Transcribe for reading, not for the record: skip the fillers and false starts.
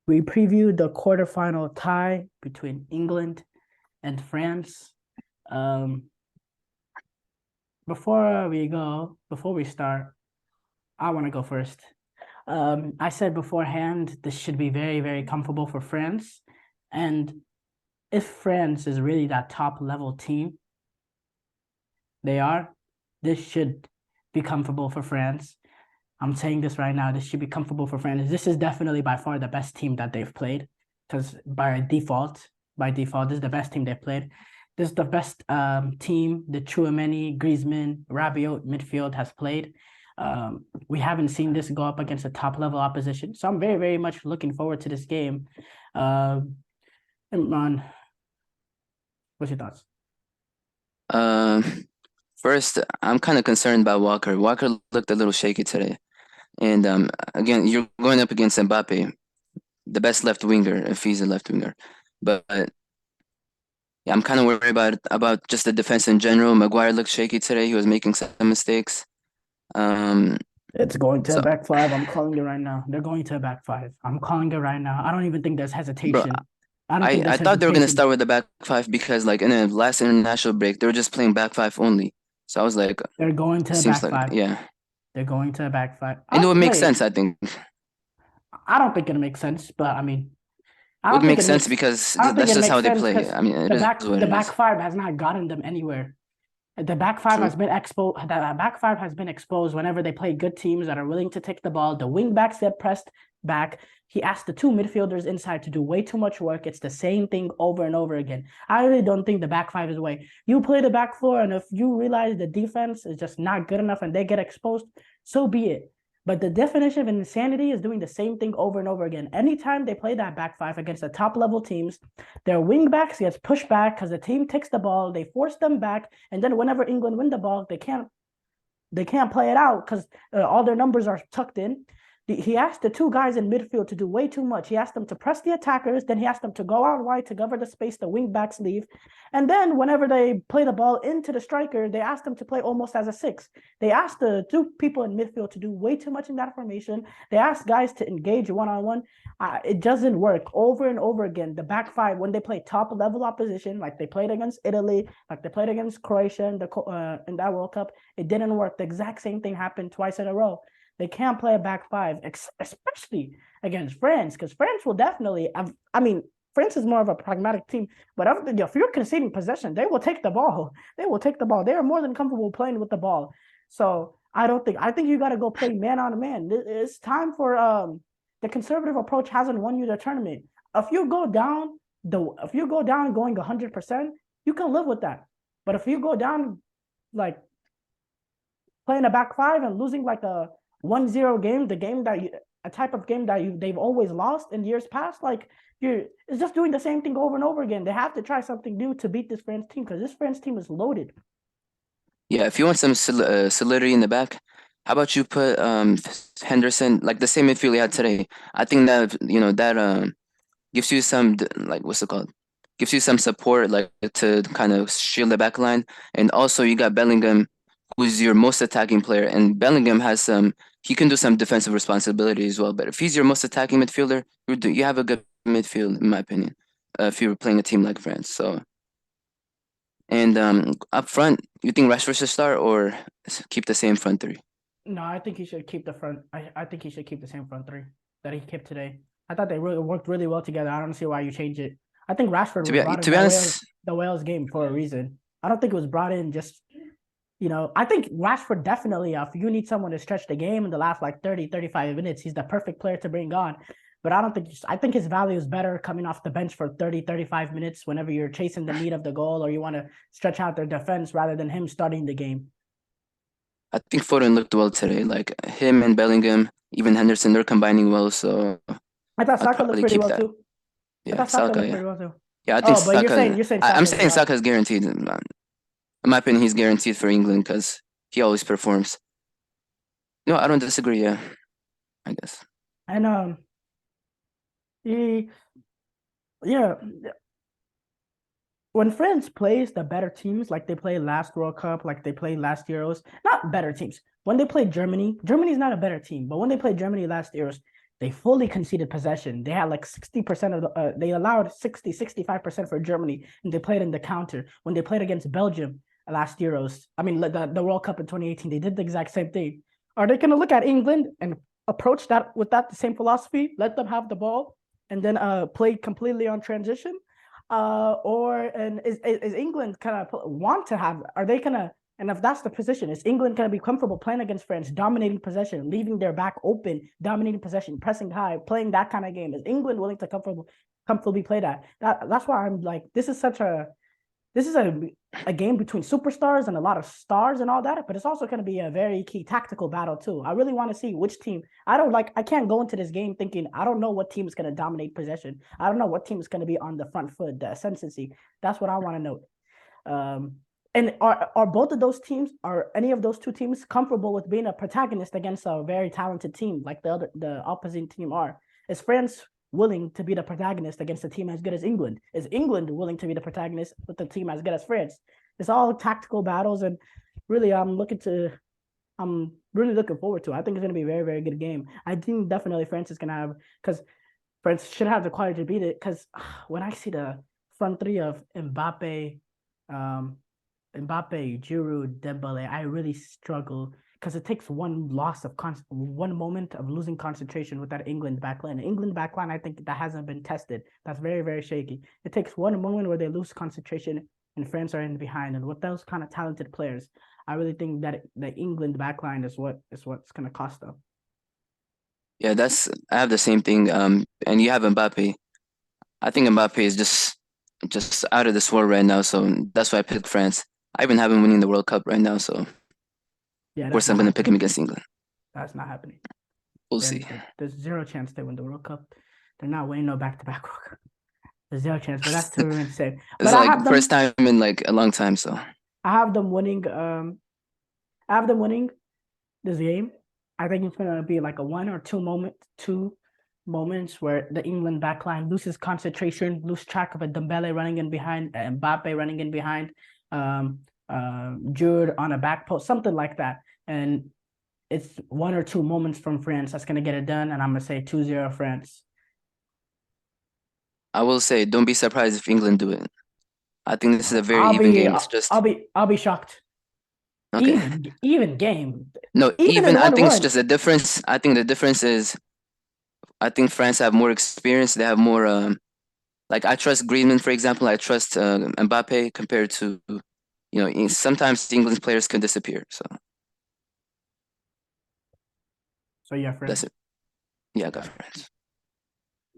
We previewed the quarterfinal tie between England and France. Um, before we start, I want to go first. I said beforehand this should be very, very comfortable for France. And if France is really that top level team, they are, this should be comfortable for France. I'm saying this right now. This should be comfortable for France. This is definitely by far the best team that they've played because by default, this is the best team they've played. This is the best team the Chouameni, Griezmann, Rabiot midfield has played. We haven't seen this go up against a top level opposition, so I'm very, very much looking forward to this game. Imran, what's your thoughts? Um, First, I'm kind of concerned about Walker. Walker looked a little shaky today. And again, you're going up against Mbappe, the best left winger, if he's a left winger. But yeah, I'm kind of worried about just the defense in general. Maguire looked shaky today. He was making some mistakes. Um, It's going to a so, back five. I'm calling it right now. They're going to a back five. I'm calling it right now. I don't even think there's bro, hesitation. I don't I think I there's thought they were gonna hesitation. start with the back five because like in the last international break, they were just playing back five only. So I was like, They're going it to a seems back like five. yeah, They're going to a back five. and it would make Wait, sense. I think I don't think it makes sense, but I mean, I would don't think make it sense makes because I don't think that's it just makes how they sense play. because I mean, it is what the it back is. five has not gotten them anywhere. The back five True. has been exposed. The back five has been exposed whenever they play good teams that are willing to take the ball. The wing backs get pressed back. He asked the two midfielders inside to do way too much work. It's the same thing over and over again. I really don't think the back five is the way. You play the back four, and if you realize the defense is just not good enough and they get exposed, so be it. But the definition of insanity is doing the same thing over and over again. Anytime they play that back five against the top level teams, their wing backs gets pushed back because the team takes the ball, they force them back, and then whenever England win the ball, they can't play it out because all their numbers are tucked in. He asked the two guys in midfield to do way too much. He asked them to press the attackers, then he asked them to go out wide to cover the space the wing backs leave. And then whenever they play the ball into the striker, they asked them to play almost as a six. They asked the two people in midfield to do way too much in that formation. They asked guys to engage one on one. It doesn't work over and over again. The back five, when they play top level opposition, like they played against Italy, like they played against Croatia in that World Cup, it didn't work. The exact same thing happened twice in a row. They can't play a back five, especially against France, because France will definitely have, I mean, France is more of a pragmatic team, but if you're conceding possession, they will take the ball. They will take the ball. They are more than comfortable playing with the ball. So I think you got to go play man on man. It's time for the conservative approach hasn't won you the tournament. If you go down going 100%, you can live with that. But if you go down like playing a back five and losing like a 1-0 game, the game that a type of game that they've always lost in years past, like it's just doing the same thing over and over again. They have to try something new to beat this France team because this France team is loaded. Yeah, if you want some solidity in the back, how about you put Henderson like the same midfield he had today? I think that that gives you some like what's it called? Gives you some support like to kind of shield the back line, and also you got Bellingham, who's your most attacking player, and Bellingham has some he can do some defensive responsibility as well. But if he's your most attacking midfielder, you have a good midfield in my opinion. If you're playing a team like France, so. And up front, you think Rashford should start or keep the same front three? No, I think he should keep the front. I think he should keep the same front three that he kept today. I thought they really worked really well together. I don't see why you change it. I think Rashford was brought in To be honest, The Wales game for a reason. I don't think it was brought in just I think Rashford definitely, if you need someone to stretch the game in the last like 30, 35 minutes, he's the perfect player to bring on. But I think his value is better coming off the bench for 30, 35 minutes whenever you're chasing the need of the goal or you want to stretch out their defense rather than him starting the game. I think Foden looked well today. Like him and Bellingham, even Henderson, they're combining well. So I thought I'd Saka looked probably pretty keep well that. too. I Yeah, thought Saka Saka. looked Yeah, pretty well too. yeah. I think Oh, but Saka. you're saying I'm Saka as saying well. Saka's guaranteed. In my opinion, he's guaranteed for England because he always performs. No, I don't disagree. Yeah, I guess. And he yeah, when France plays the better teams, like they played last World Cup, like they played last Euros, not better teams. When they played Germany, Germany's not a better team, but when they played Germany last Euros, They fully conceded possession. They had like 60% of the, they allowed 65% for Germany, and they played in the counter. When they played against Belgium last Euros, I mean, the World Cup in 2018, they did the exact same thing. Are they going to look at England and approach that with that same philosophy? Let them have the ball and then play completely on transition? And is England kind of want to have, are they going to, and if that's the position, is England going to be comfortable playing against France, dominating possession, leaving their back open, dominating possession, pressing high, playing that kind of game? Is England willing to comfortably play that? That's why I'm like, this is a game between superstars and a lot of stars and all that, but it's also going to be a very key tactical battle too. I really want to see which team. I can't go into this game thinking I don't know what team is going to dominate possession. I don't know what team is going to be on the front foot, the ascendancy. That's what I want to know. And are both of those teams, are any of those two teams comfortable with being a protagonist against a very talented team like the opposite team are? Is France willing to be the protagonist against a team as good as England? Is England willing to be the protagonist with a team as good as France? It's all tactical battles, and really, I'm really looking forward to it. I think it's going to be a very, very good game. I think definitely France is going to have, because France should have the quality to beat it. Because when I see the front three of Mbappe, Giroud, Dembele, I really struggle because it takes one moment of losing concentration with that England backline. England backline, I think that hasn't been tested. That's very, very shaky. It takes one moment where they lose concentration and France are in behind. And with those kind of talented players, I really think that the England backline is what's going to cost them. Yeah, I have the same thing. And you have Mbappe. I think Mbappe is just out of this world right now, so that's why I picked France. I even have him winning the World Cup right now, so Yeah, of that's course I'm not gonna pick him happening. against England. That's not happening. We'll see. There's zero chance they win the World Cup. They're not winning no back-to-back World Cup. There's zero chance, but that's too insane. It's But I like have first them. time in like a long time, so I have them winning. I have them winning this game. I think it's gonna be like a two moments where the England backline loses concentration, lose track of a Dembele running in behind, Mbappe running in behind, Giroud on a back post, something like that. And it's one or two moments from France that's gonna get it done, and I'm gonna say 2-0 France. I will say don't be surprised if England do it. I think this is a very I'll even be game. It's just I'll be shocked. okay. Even game. No, Even even in I think it's 1-1. just a difference. I think the difference is I think France have more experience. They have more like I trust Griezmann, for example. I trust Mbappe compared to sometimes the English players can disappear. So yeah, That's France. it. Yeah, I got Got it. France.